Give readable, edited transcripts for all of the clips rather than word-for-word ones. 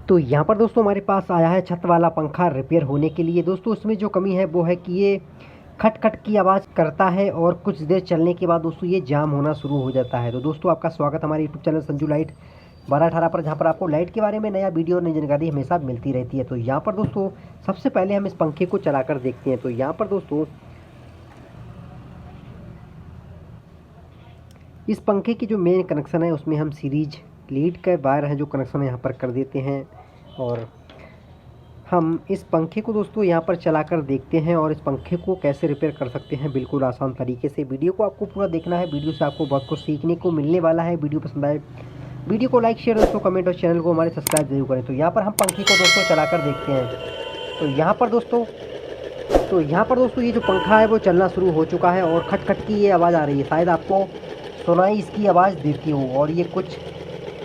तो यहाँ पर दोस्तों हमारे पास आया है छत वाला पंखा रिपेयर होने के लिए। दोस्तों इसमें जो कमी है वो है कि ये खट खट की आवाज़ करता है और कुछ देर चलने के बाद दोस्तों ये जाम होना शुरू हो जाता है। तो दोस्तों आपका स्वागत हमारे यूट्यूब चैनल संजू लाइट 1218 पर, जहाँ पर आपको लाइट के बारे में नया वीडियो और नई जानकारी हमेशा मिलती रहती है। तो यहाँ पर दोस्तों सबसे पहले हम इस पंखे को चला कर देखते हैं। तो यहाँ पर दोस्तों इस पंखे की जो मेन कनेक्शन है उसमें हम सीरीज लीड का वायर है जो कनेक्शन यहाँ पर कर देते हैं और हम इस पंखे को दोस्तों यहाँ पर चलाकर देखते हैं और इस पंखे को कैसे रिपेयर कर सकते हैं बिल्कुल आसान तरीके से। वीडियो को आपको पूरा देखना है, वीडियो से आपको बहुत कुछ सीखने को मिलने वाला है। वीडियो पसंद आए वीडियो को लाइक शेयर दोस्तों कमेंट और चैनल को हमारे सब्सक्राइब जरूर करें। तो यहाँ पर हम पंखे को दोस्तों चलाकर देखते हैं। तो यहाँ पर दोस्तों ये जो पंखा है वो चलना शुरू हो चुका है और खट खट की ये आवाज़ आ रही है। शायद आपको सुनाई इसकी आवाज़ देती हो और ये कुछ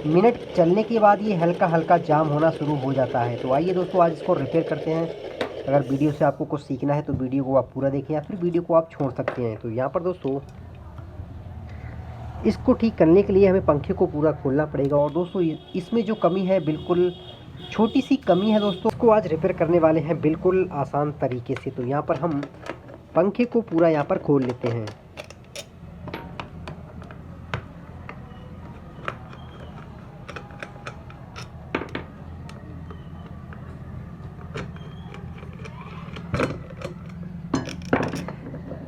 मिनट चलने के बाद ये हल्का हल्का जाम होना शुरू हो जाता है। तो आइए दोस्तों आज इसको रिपेयर करते हैं। अगर वीडियो से आपको कुछ सीखना है तो वीडियो को आप पूरा देखें या फिर वीडियो को आप छोड़ सकते हैं। तो यहाँ पर दोस्तों इसको ठीक करने के लिए हमें पंखे को पूरा खोलना पड़ेगा और दोस्तों इसमें जो कमी है बिल्कुल छोटी सी कमी है दोस्तों, इसको आज रिपेयर करने वाले हैं बिल्कुल आसान तरीके से। तो यहाँ पर हम पंखे को पूरा यहाँ पर खोल लेते हैं।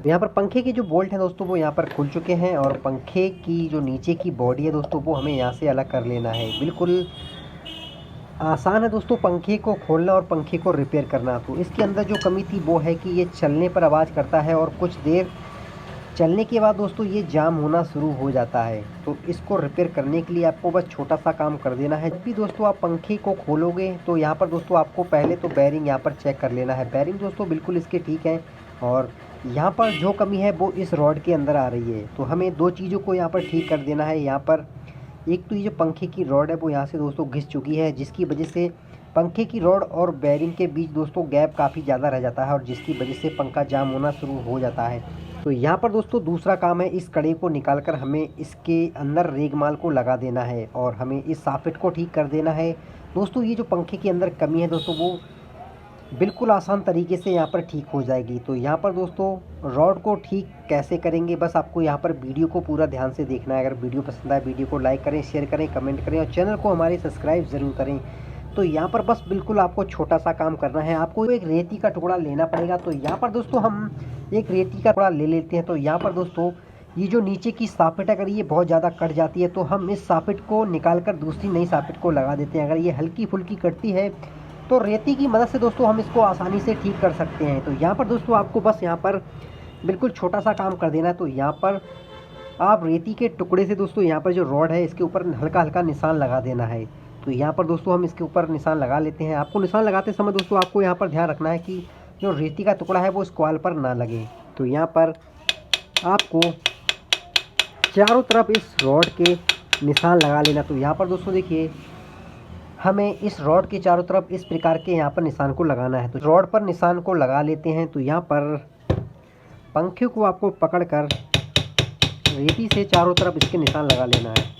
यहाँ पर पंखे की जो बोल्ट है दोस्तों वो यहाँ पर खुल चुके हैं और पंखे की जो नीचे की बॉडी है दोस्तों वो हमें यहाँ से अलग कर लेना है। बिल्कुल आसान है दोस्तों पंखे को खोलना और पंखे को रिपेयर करना। तो इसके अंदर जो कमी थी वो है कि ये चलने पर आवाज़ करता है और कुछ देर चलने के बाद दोस्तों ये जाम होना शुरू हो जाता है। तो इसको रिपेयर करने के लिए आपको बस छोटा सा काम कर देना है। जब भी दोस्तों आप पंखे को खोलोगे तो यहाँ पर दोस्तों आपको पहले तो बैरिंग यहाँ पर चेक कर लेना है। बैरिंग दोस्तों बिल्कुल इसके ठीक है और यहाँ पर जो कमी है वो इस रॉड के अंदर आ रही है। तो हमें दो चीज़ों को यहाँ पर ठीक कर देना है। यहाँ पर एक तो ये जो पंखे की रॉड है वो यहाँ से दोस्तों घिस चुकी है, जिसकी वजह से पंखे की रॉड और बैरिंग के बीच दोस्तों गैप काफ़ी ज़्यादा रह जाता है और जिसकी वजह से पंखा जाम होना शुरू हो जाता है। तो यहाँ पर दोस्तों दूसरा काम है, इस कड़े को निकाल कर हमें इसके अंदर रेगमाल को लगा देना है और हमें इस सॉकेट को ठीक कर देना है। दोस्तों ये जो पंखे के अंदर कमी है दोस्तों वो बिल्कुल आसान तरीके से यहाँ पर ठीक हो जाएगी। तो यहाँ पर दोस्तों रॉड को ठीक कैसे करेंगे बस आपको यहाँ पर वीडियो को पूरा ध्यान से देखना है। अगर वीडियो पसंद आए वीडियो को लाइक करें, शेयर करें, कमेंट करें और चैनल को हमारे सब्सक्राइब ज़रूर करें। तो यहाँ पर बस बिल्कुल आपको छोटा सा काम करना है, आपको एक रेती का टुकड़ा लेना पड़ेगा। तो यहाँ पर दोस्तों हम एक रेती का टुकड़ा ले लेते हैं। तो यहाँ पर दोस्तों ये जो नीचे की सॉकेट अगर ये बहुत ज़्यादा कट जाती है तो हम इस सॉकेट को निकाल कर दूसरी नई सॉकेट को लगा देते हैं। अगर ये हल्की फुल्की कटती है तो रेती की मदद से दोस्तों हम इसको आसानी से ठीक कर सकते हैं। तो यहाँ पर दोस्तों आपको बस यहाँ पर बिल्कुल छोटा सा काम कर देना है। तो यहाँ पर आप रेती के टुकड़े से दोस्तों यहाँ पर जो रॉड है इसके ऊपर हल्का हल्का निशान लगा देना है। तो यहाँ पर दोस्तों हम इसके ऊपर निशान लगा लेते हैं। आपको निशान लगाते समय दोस्तों आपको यहाँ पर ध्यान रखना है कि जो रेती का टुकड़ा है वो स्क्वाल पर ना लगे। तो यहाँ पर आपको चारों तरफ इस रॉड के निशान लगा लेना। तो यहाँ पर दोस्तों देखिए हमें इस रॉड के चारों तरफ इस प्रकार के यहाँ पर निशान को लगाना है। तो रॉड पर निशान को लगा लेते हैं। तो यहाँ पर पंखे को आपको पकड़कर रेती से चारों तरफ इसके निशान लगा लेना है।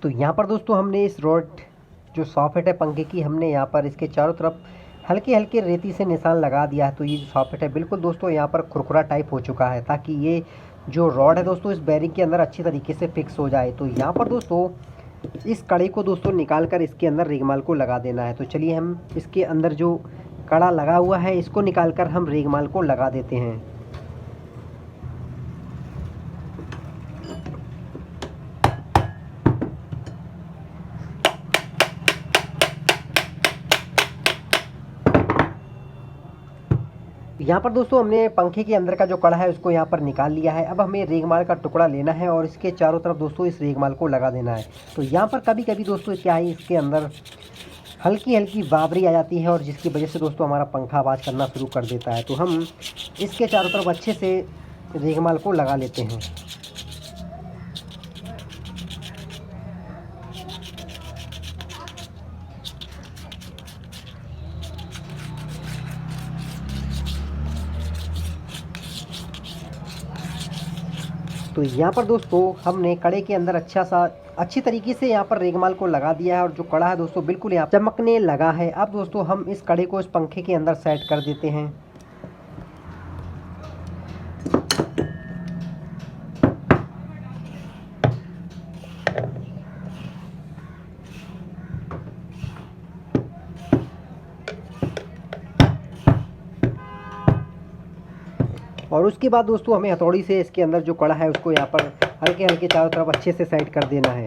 तो यहाँ पर दोस्तों हमने इस रॉड जो सॉकेट है पंखे की हमने यहाँ पर इसके चारों तरफ हल्के हल्के रेती से निशान लगा दिया है। तो ये जो सॉकेट है बिल्कुल दोस्तों यहाँ पर खुरखुरा टाइप हो चुका है ताकि ये जो रॉड है दोस्तों इस बैरिंग के अंदर अच्छी तरीके से फिक्स हो जाए। तो यहाँ पर दोस्तों इस कड़ी को दोस्तों निकाल कर इसके अंदर रेगमाल को लगा देना है। तो चलिए हम इसके अंदर जो कड़ा लगा हुआ है इसको निकाल कर हम रेगमाल को लगा देते हैं। यहाँ पर दोस्तों हमने पंखे के अंदर का जो कड़ा है उसको यहाँ पर निकाल लिया है। अब हमें रेगमाल का टुकड़ा लेना है और इसके चारों तरफ दोस्तों इस रेगमाल को लगा देना है। तो यहाँ पर कभी कभी दोस्तों क्या है, इसके अंदर हल्की हल्की बाबरी आ जाती है और जिसकी वजह से दोस्तों हमारा पंखा आवाज़ करना शुरू कर देता है। तो हम इसके चारों तरफ अच्छे से रेगमाल को लगा लेते हैं। तो यहाँ पर दोस्तों हमने कड़े के अंदर अच्छी तरीके से यहाँ पर रेगमाल को लगा दिया है और जो कड़ा है दोस्तों बिल्कुल यहाँ चमकने लगा है। अब दोस्तों हम इस कड़े को इस पंखे के अंदर सेट कर देते हैं। और उसके बाद दोस्तों हमें हथौड़ी से इसके अंदर जो कड़ा है उसको यहाँ पर हल्के हल्के चारों तरफ अच्छे से सेट कर देना है।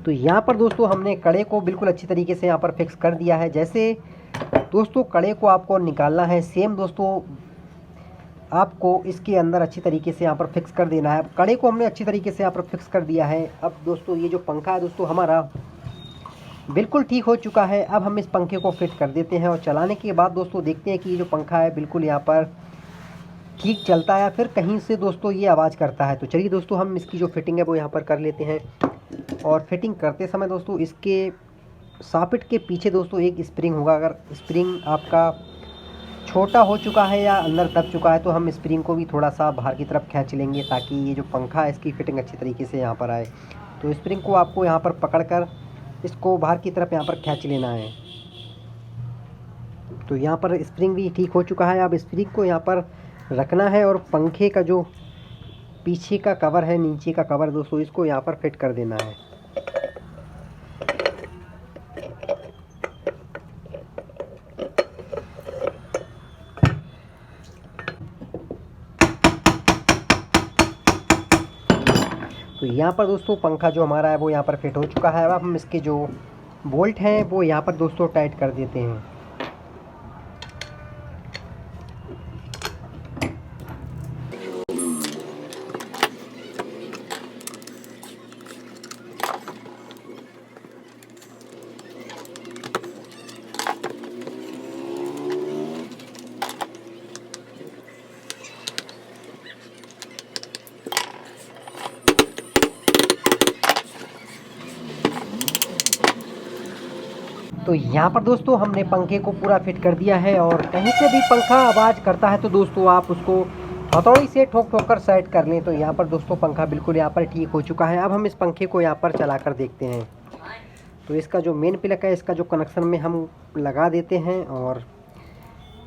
तो यहाँ पर दोस्तों हमने कड़े को बिल्कुल अच्छी तरीके से यहाँ पर फिक्स कर दिया है। जैसे दोस्तों कड़े को आपको निकालना है, सेम दोस्तों आपको इसके अंदर अच्छी तरीके से यहाँ पर फिक्स कर देना है। कड़े को हमने अच्छी तरीके से यहाँ पर फिक्स कर दिया है। अब दोस्तों ये जो पंखा है दोस्तों हमारा बिल्कुल ठीक हो चुका है। अब हम इस पंखे को फिट कर देते हैं और चलाने के बाद दोस्तों देखते हैं कि ये जो पंखा है बिल्कुल यहाँ पर ठीक चलता है, फिर कहीं से दोस्तों ये आवाज़ करता है। तो चलिए दोस्तों हम इसकी जो फिटिंग है वो यहाँ पर कर लेते हैं। और फिटिंग करते समय दोस्तों इसके सॉकेट के पीछे दोस्तों एक स्प्रिंग होगा। अगर स्प्रिंग आपका छोटा हो चुका है या अंदर दब चुका है तो हम स्प्रिंग को भी थोड़ा सा बाहर की तरफ खींच लेंगे ताकि ये जो पंखा है इसकी फिटिंग अच्छी तरीके से यहाँ पर आए। तो स्प्रिंग को आपको यहाँ पर पकड़ कर इसको बाहर की तरफ यहाँ पर खींच लेना है। तो यहाँ पर स्प्रिंग भी ठीक हो चुका है। अब स्प्रिंग को यहाँ पर रखना है और पंखे का जो पीछे का कवर है, नीचे का कवर दोस्तों, इसको यहाँ पर फिट कर देना है। तो यहाँ पर दोस्तों पंखा जो हमारा है वो यहाँ पर फिट हो चुका है। अब हम इसके जो बोल्ट हैं वो यहाँ पर दोस्तों टाइट कर देते हैं। तो यहाँ पर दोस्तों हमने पंखे को पूरा फिट कर दिया है और कहीं से भी पंखा आवाज़ करता है तो दोस्तों आप उसको हथौड़ी से ठोक ठोक कर सेट कर लें। तो यहाँ पर दोस्तों पंखा बिल्कुल यहाँ पर ठीक हो चुका है। अब हम इस पंखे को यहाँ पर चला कर देखते हैं। तो इसका जो मेन प्लग है इसका जो कनेक्शन में हम लगा देते हैं और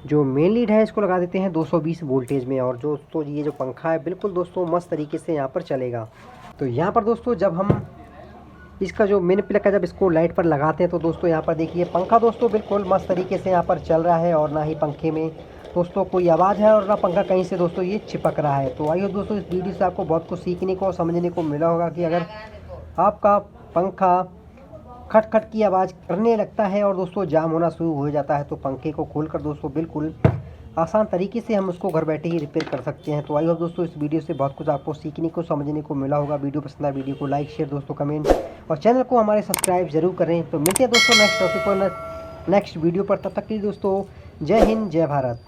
जो मेन लीड है इसको लगा देते हैं 220 वोल्टेज में। और दोस्तों ये जो पंखा है बिल्कुल दोस्तों मस्त तरीके से यहाँ पर चलेगा। तो यहाँ पर दोस्तों जब हम इसका जो मेन प्लग है जब इसको लाइट पर लगाते हैं तो दोस्तों यहाँ पर देखिए पंखा दोस्तों बिल्कुल मस्त तरीके से यहाँ पर चल रहा है और ना ही पंखे में दोस्तों कोई आवाज़ है और ना पंखा कहीं से दोस्तों ये चिपक रहा है। तो आइए दोस्तों इस वीडियो से आपको बहुत कुछ सीखने को समझने को मिला होगा कि अगर आपका पंखा खट खट की आवाज़ करने लगता है और दोस्तों जाम होना शुरू हो जाता है तो पंखे को खोलकर दोस्तों बिल्कुल आसान तरीके से हम उसको घर बैठे ही रिपेयर कर सकते हैं। तो आई होप दोस्तों इस वीडियो से बहुत कुछ आपको सीखने को समझने को मिला होगा। वीडियो पसंद आए वीडियो को लाइक शेयर दोस्तों कमेंट और चैनल को हमारे सब्सक्राइब जरूर करें। तो मिलते हैं दोस्तों नेक्स्ट टॉपिक पर नेक्स्ट वीडियो पर। तब तक के लिए दोस्तों जय हिंद जय भारत।